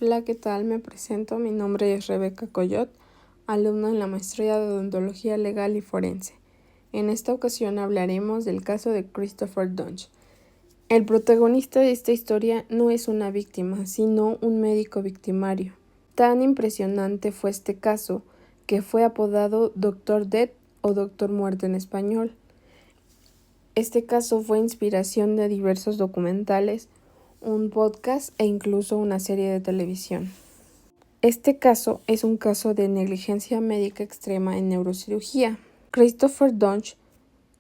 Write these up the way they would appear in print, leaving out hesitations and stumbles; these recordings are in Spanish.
Hola, ¿qué tal? Me presento. Mi nombre es Rebeca Coyot, alumna en la maestría de Odontología Legal y Forense. En esta ocasión hablaremos del caso de Christopher Dunch. El protagonista de esta historia no es una víctima, sino un médico victimario. Tan impresionante fue este caso que fue apodado Dr. Death o Doctor Muerte en español. Este caso fue inspiración de diversos documentales, un podcast e incluso una serie de televisión. Este caso es un caso de negligencia médica extrema en neurocirugía. Christopher Dunch,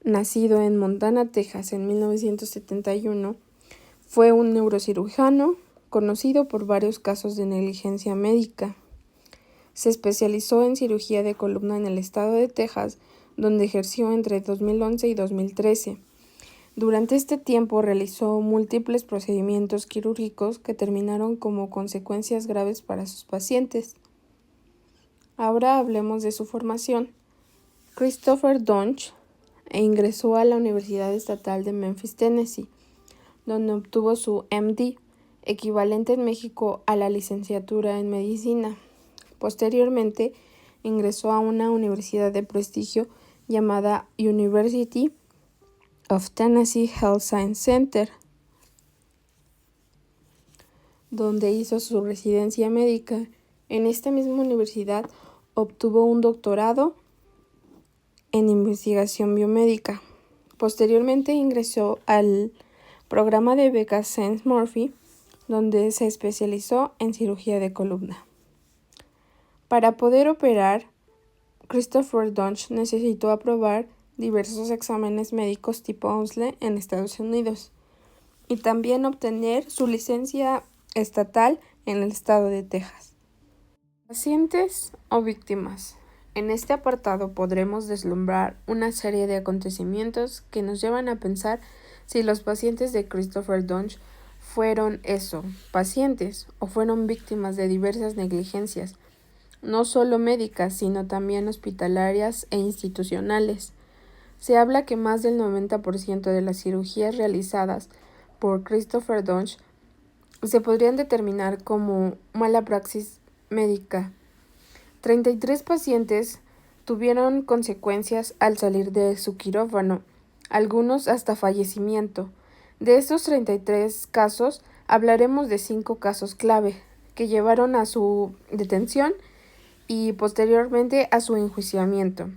nacido en Montana, Texas en 1971, fue un neurocirujano conocido por varios casos de negligencia médica. Se especializó en cirugía de columna en el estado de Texas, donde ejerció entre 2011 y 2013. Durante este tiempo realizó múltiples procedimientos quirúrgicos que terminaron como consecuencias graves para sus pacientes. Ahora hablemos de su formación. Christopher Dunch ingresó a la Universidad Estatal de Memphis, Tennessee, donde obtuvo su MD, equivalente en México a la licenciatura en medicina. Posteriormente, ingresó a una universidad de prestigio llamada University of Tennessee Health Science Center, donde hizo su residencia médica. En esta misma universidad obtuvo un doctorado en investigación biomédica. Posteriormente ingresó al programa de becas St. Murphy, donde se especializó en cirugía de columna. Para poder operar, Christopher Dunch necesitó aprobar diversos exámenes médicos tipo ONSLE en Estados Unidos y también obtener su licencia estatal en el estado de Texas. Pacientes o víctimas. En este apartado podremos deslumbrar una serie de acontecimientos que nos llevan a pensar si los pacientes de Christopher Dunch fueron pacientes o fueron víctimas de diversas negligencias, no solo médicas, sino también hospitalarias e institucionales. Se habla que más del 90% de las cirugías realizadas por Christopher Dunch se podrían determinar como mala praxis médica. 33 pacientes tuvieron consecuencias al salir de su quirófano, algunos hasta fallecimiento. De estos 33 casos, hablaremos de 5 casos clave que llevaron a su detención y posteriormente a su enjuiciamiento.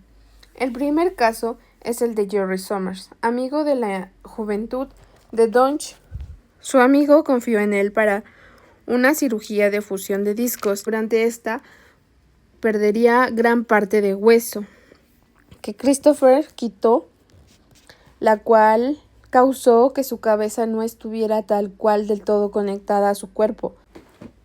El primer caso es el de Jerry Summers, amigo de la juventud de Dunch. Su amigo confió en él para una cirugía de fusión de discos. Durante esta, perdería gran parte de hueso que Christopher quitó, la cual causó que su cabeza no estuviera tal cual del todo conectada a su cuerpo.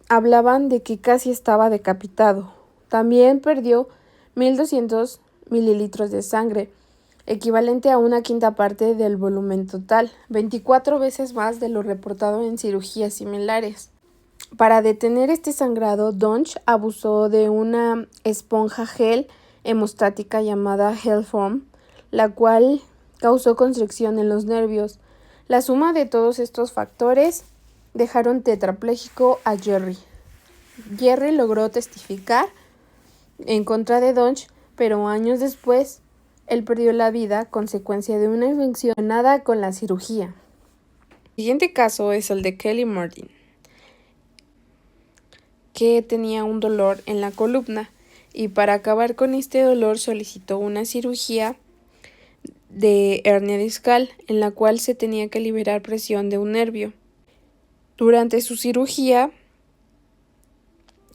Hablaban de que casi estaba decapitado. También perdió 1.200 mililitros de sangre, equivalente a una quinta parte del volumen total, 24 veces más de lo reportado en cirugías similares. Para detener este sangrado, Dunch abusó de una esponja gel hemostática llamada Hellfoam, la cual causó constricción en los nervios. La suma de todos estos factores dejaron tetrapléjico a Jerry. Jerry logró testificar en contra de Dunch, pero años después él perdió la vida a consecuencia de una infección relacionada con la cirugía. El siguiente caso es el de Kelly Martin, que tenía un dolor en la columna y para acabar con este dolor solicitó una cirugía de hernia discal en la cual se tenía que liberar presión de un nervio. Durante su cirugía,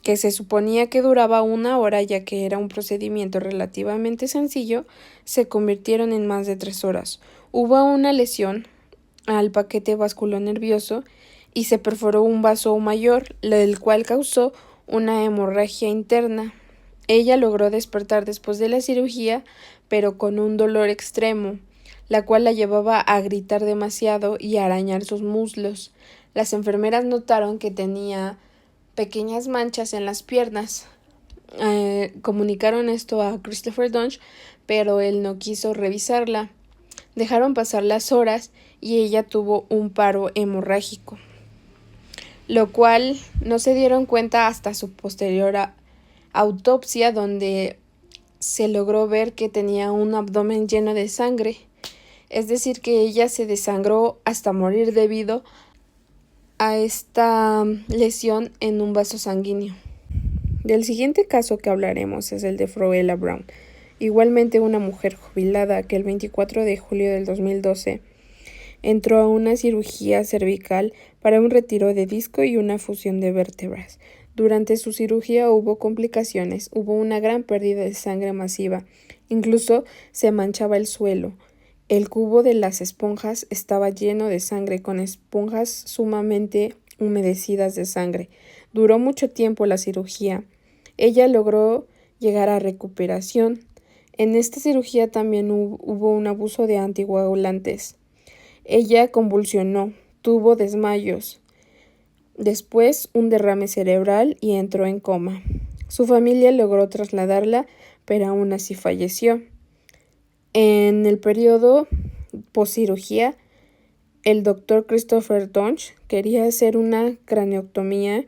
que se suponía que duraba 1 hora ya que era un procedimiento relativamente sencillo, se convirtieron en más de 3 horas. Hubo una lesión al paquete vasculonervioso y se perforó un vaso mayor, el cual causó una hemorragia interna. Ella logró despertar después de la cirugía, pero con un dolor extremo, la cual la llevaba a gritar demasiado y a arañar sus muslos. Las enfermeras notaron que tenía pequeñas manchas en las piernas. Comunicaron esto a Christopher Dunch, pero él no quiso revisarla. Dejaron pasar las horas y ella tuvo un paro hemorrágico. lo cual no se dieron cuenta hasta su posterior autopsia, donde se logró ver que tenía un abdomen lleno de sangre, es decir, que ella se desangró hasta morir debido a esta lesión en un vaso sanguíneo. Del siguiente caso que hablaremos es el de Froela Brown, igualmente una mujer jubilada que el 24 de julio del 2012 entró a una cirugía cervical para un retiro de disco y una fusión de vértebras. Durante su cirugía hubo complicaciones, hubo una gran pérdida de sangre masiva, incluso se manchaba el suelo. El cubo de las esponjas estaba lleno de sangre, con esponjas sumamente humedecidas de sangre. Duró mucho tiempo la cirugía. Ella logró llegar a recuperación. En esta cirugía también hubo un abuso de anticoagulantes. Ella convulsionó, tuvo desmayos, después un derrame cerebral y entró en coma. Su familia logró trasladarla, pero aún así falleció. En el periodo poscirugía, el doctor Christopher Donch quería hacer una craneotomía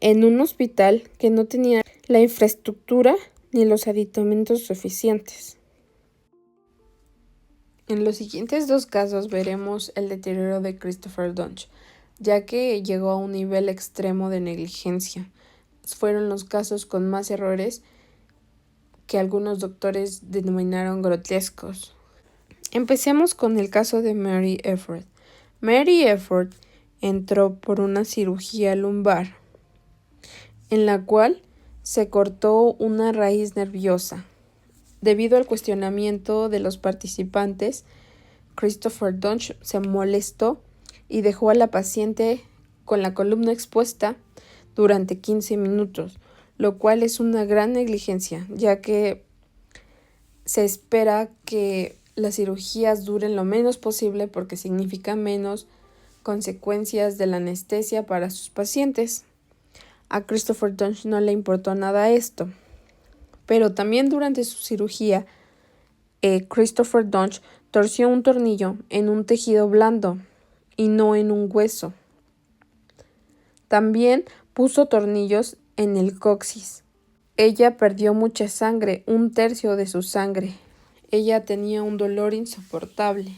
en un hospital que no tenía la infraestructura ni los aditamentos suficientes. En los siguientes dos casos veremos el deterioro de Christopher Donch, ya que llegó a un nivel extremo de negligencia. Fueron los casos con más errores que algunos doctores denominaron grotescos. Empecemos con el caso de Mary Efford. Mary Efford entró por una cirugía lumbar, en la cual se cortó una raíz nerviosa. Debido al cuestionamiento de los participantes, Christopher Donch se molestó y dejó a la paciente con la columna expuesta durante 15 minutos, lo cual es una gran negligencia, ya que se espera que las cirugías duren lo menos posible porque significa menos consecuencias de la anestesia para sus pacientes. A Christopher Donch no le importó nada esto, pero también durante su cirugía, Christopher Donch torció un tornillo en un tejido blando y no en un hueso. También puso tornillos en el coxis. Ella perdió mucha sangre, 1/3 de su sangre. Ella tenía un dolor insoportable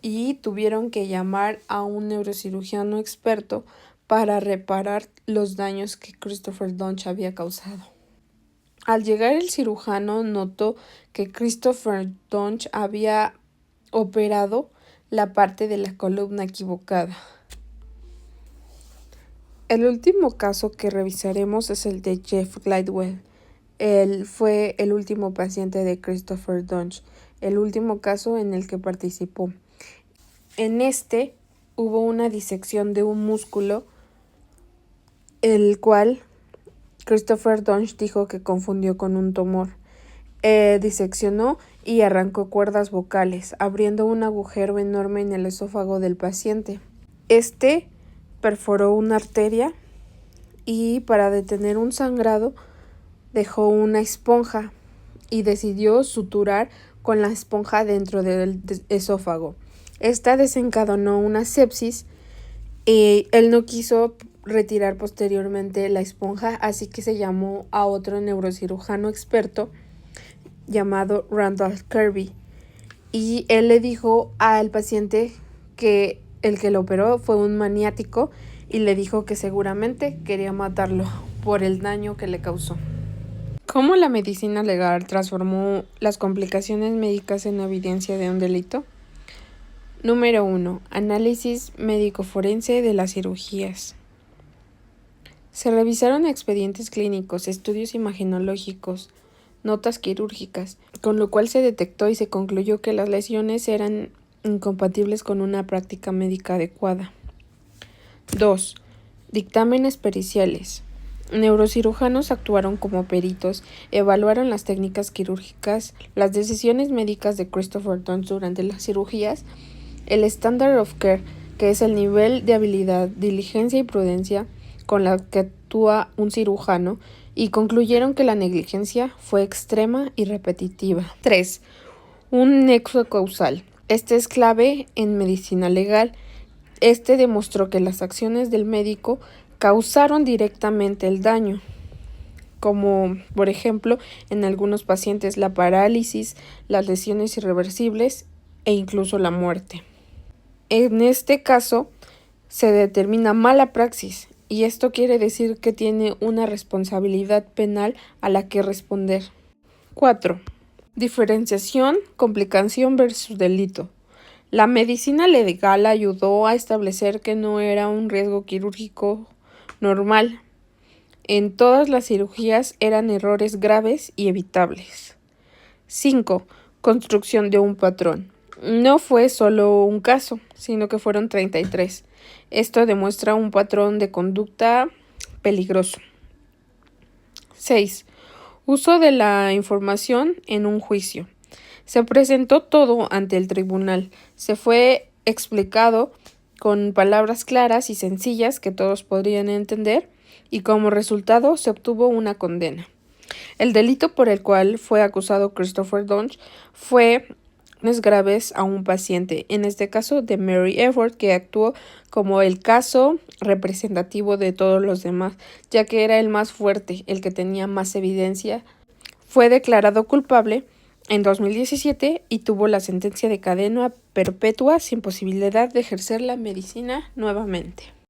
y tuvieron que llamar a un neurocirujano experto para reparar los daños que Christopher Donch había causado. Al llegar el cirujano notó que Christopher Donch había operado la parte de la columna equivocada. El último caso que revisaremos es el de Jeff Gladwell. Él fue el último paciente de Christopher Donch, el último caso en el que participó. En este hubo una disección de un músculo, el cual Christopher Donch dijo que confundió con un tumor. Diseccionó y arrancó cuerdas vocales, abriendo un agujero enorme en el esófago del paciente. Este perforó una arteria y para detener un sangrado dejó una esponja y decidió suturar con la esponja dentro del esófago. Esta desencadenó una sepsis y él no quiso retirar posteriormente la esponja, así que se llamó a otro neurocirujano experto llamado Randall Kirby, y él le dijo al paciente que el que lo operó fue un maniático y le dijo que seguramente quería matarlo por el daño que le causó. ¿Cómo la medicina legal transformó las complicaciones médicas en evidencia de un delito? Número 1. Análisis médico-forense de las cirugías. Se revisaron expedientes clínicos, estudios imagenológicos, notas quirúrgicas, con lo cual se detectó y se concluyó que las lesiones eran incompatibles con una práctica médica adecuada. 2. Dictámenes periciales. Neurocirujanos actuaron como peritos, evaluaron las técnicas quirúrgicas, las decisiones médicas de Christopher Donch durante las cirugías, el standard of care, que es el nivel de habilidad, diligencia y prudencia con la que actúa un cirujano, y concluyeron que la negligencia fue extrema y repetitiva. 3. Un nexo causal. Este es clave en medicina legal. Este demostró que las acciones del médico causaron directamente el daño, como por ejemplo en algunos pacientes la parálisis, las lesiones irreversibles e incluso la muerte. En este caso se determina mala praxis y esto quiere decir que tiene una responsabilidad penal a la que responder. 4. Diferenciación, complicación versus delito. La medicina legal ayudó a establecer que no era un riesgo quirúrgico normal. En todas las cirugías eran errores graves y evitables. 5. Construcción de un patrón. No fue solo un caso, sino que fueron 33. Esto demuestra un patrón de conducta peligroso. 6. Uso de la información en un juicio. Se presentó todo ante el tribunal. Se fue explicado con palabras claras y sencillas que todos podrían entender y como resultado se obtuvo una condena. El delito por el cual fue acusado Christopher Dunge fue lesiones graves a un paciente, en este caso de Mary Edward, que actuó como el caso representativo de todos los demás, ya que era el más fuerte, el que tenía más evidencia. Fue declarado culpable en 2017 y tuvo la sentencia de cadena perpetua sin posibilidad de ejercer la medicina nuevamente.